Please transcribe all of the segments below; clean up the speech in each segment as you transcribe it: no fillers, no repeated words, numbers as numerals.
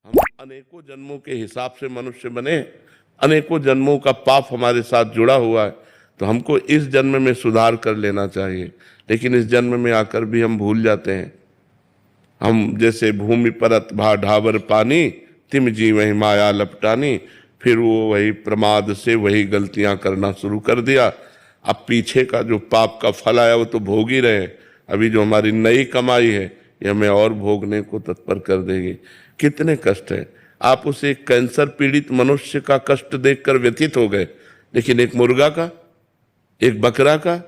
हम अनेकों जन्मों के हिसाब से मनुष्य बने, अनेकों जन्मों का पाप हमारे साथ जुड़ा हुआ है, तो हमको इस जन्म में सुधार कर लेना चाहिए। लेकिन इस जन्म में आकर भी हम भूल जाते हैं। हम जैसे भूमि परत भा ढाबर पानी, तिम जी वही माया लपटानी, फिर वो वही प्रमाद से वही गलतियां करना शुरू कर दिया। अब पीछे का जो पाप का फल आया वो तो भोग ही रहे हैं। अभी जो हमारी नई कमाई है ये हमें और भोगने को तत्पर कर देगी। कितने कष्ट है। आप उसे कैंसर पीड़ित मनुष्य का कष्ट देखकर व्यथित हो गए, लेकिन एक मुर्गा का, एक बकरा का,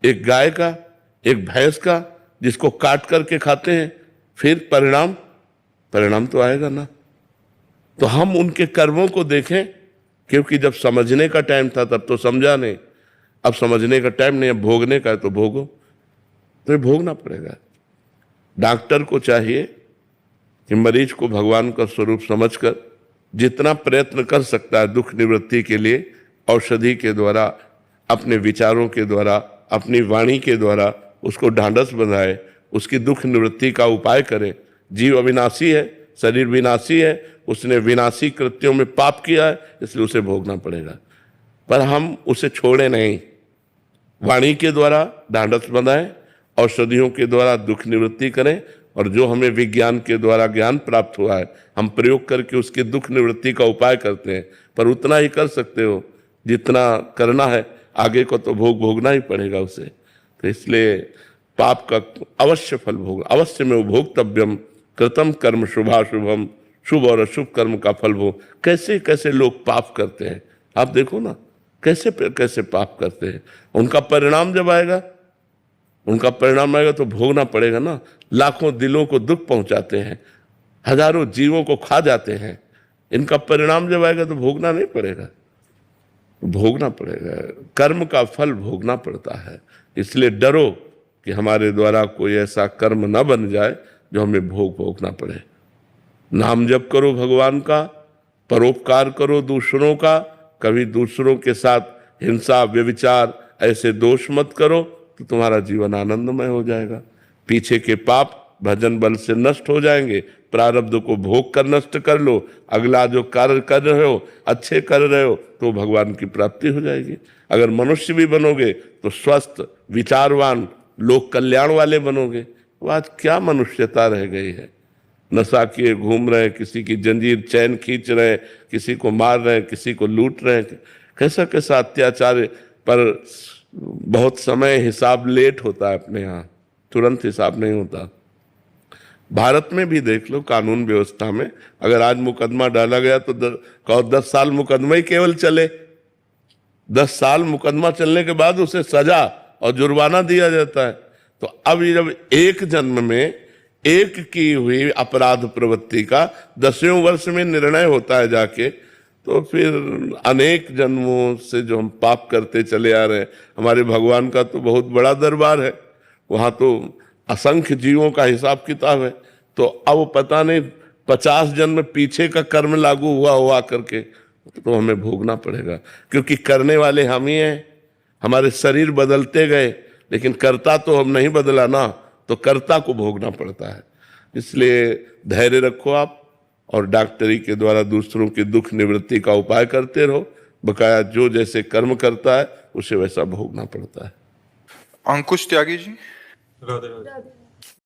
एक गाय का, एक भैंस का जिसको काट करके खाते हैं, फिर परिणाम तो आएगा ना। तो हम उनके कर्मों को देखें, क्योंकि जब समझने का टाइम था तब तो समझा नहीं, अब समझने का टाइम नहीं, अब भोगने का है तो भोगो, तो ये भोगना पड़ेगा। डॉक्टर को चाहिए कि मरीज को भगवान का स्वरूप समझकर जितना प्रयत्न कर सकता है दुख निवृत्ति के लिए, औषधि के द्वारा, अपने विचारों के द्वारा, अपनी वाणी के द्वारा उसको ढांढस बंधाए, उसकी दुख निवृत्ति का उपाय करे। जीव अविनाशी है, शरीर विनाशी है, उसने विनाशी कृत्यों में पाप किया है, इसलिए उसे भोगना पड़ेगा। पर हम उसे छोड़े नहीं, वाणी के द्वारा ढांढस बंधाएं, औषधियों के द्वारा दुख निवृत्ति करें, और जो हमें विज्ञान के द्वारा ज्ञान प्राप्त हुआ है हम प्रयोग करके उसकी दुख निवृत्ति का उपाय करते हैं। पर उतना ही कर सकते हो जितना करना है, आगे को तो भोगना ही पड़ेगा उसे। तो इसलिए पाप का अवश्य फल भोग, अवश्य में भोक्तव्यम कृतम कर्म शुभाशुभम, शुभ और अशुभ कर्म का फल भोग। कैसे कैसे लोग पाप करते हैं, आप देखो ना, कैसे कैसे पाप करते हैं। उनका परिणाम जब आएगा, तो भोगना पड़ेगा ना। लाखों दिलों को दुख पहुंचाते हैं, हजारों जीवों को खा जाते हैं, इनका परिणाम जब आएगा तो भोगना नहीं पड़ेगा, भोगना पड़ेगा। कर्म का फल भोगना पड़ता है। इसलिए डरो कि हमारे द्वारा कोई ऐसा कर्म न बन जाए जो हमें भोगना पड़े। नाम जप करो भगवान का, परोपकार करो दूसरों का, कभी दूसरों के साथ हिंसा व्यभिचार ऐसे दोष मत करो, तो तुम्हारा जीवन आनंदमय हो जाएगा। पीछे के पाप भजन बल से नष्ट हो जाएंगे। प्रारब्ध को भोग कर नष्ट कर लो, अगला जो कार्य कर रहे हो, अच्छे कर रहे हो, तो भगवान की प्राप्ति हो जाएगी। अगर मनुष्य भी बनोगे तो स्वस्थ विचारवान लोक कल्याण वाले बनोगे। वो आज क्या मनुष्यता रह गई है। नशा किए घूम रहे, किसी की जंजीर चैन खींच रहे, किसी को मार रहे, किसी को लूट रहे, कैसा कैसा अत्याचार। पर बहुत समय हिसाब लेट होता है अपने यहाँ, तुरंत हिसाब नहीं होता। भारत में भी देख लो, कानून व्यवस्था में अगर आज मुकदमा डाला गया तो 10 साल मुकदमा ही केवल चले। 10 साल मुकदमा चलने के बाद उसे सजा और जुर्माना दिया जाता है। तो अब ये जब एक जन्म में एक की हुई अपराध प्रवृत्ति का 10वें वर्ष में निर्णय होता है जाके, तो फिर अनेक जन्मों से जो हम पाप करते चले आ रहे हैं, हमारे भगवान का तो बहुत बड़ा दरबार है, वहाँ तो असंख्य जीवों का हिसाब किताब है। तो अब पता नहीं 50 जन्म पीछे का कर्म लागू हुआ करके, तो हमें भोगना पड़ेगा, क्योंकि करने वाले हम ही हैं। हमारे शरीर बदलते गए, लेकिन कर्ता तो हम नहीं बदला ना, तो कर्ता को भोगना पड़ता है। इसलिए धैर्य रखो आप, और डॉक्टरी के द्वारा दूसरों की दुख निवृत्ति का उपाय करते रहो। बकाया जो जैसे कर्म करता है उसे वैसा भोगना पड़ता है। अंकुश त्यागी जी। राधे राधे।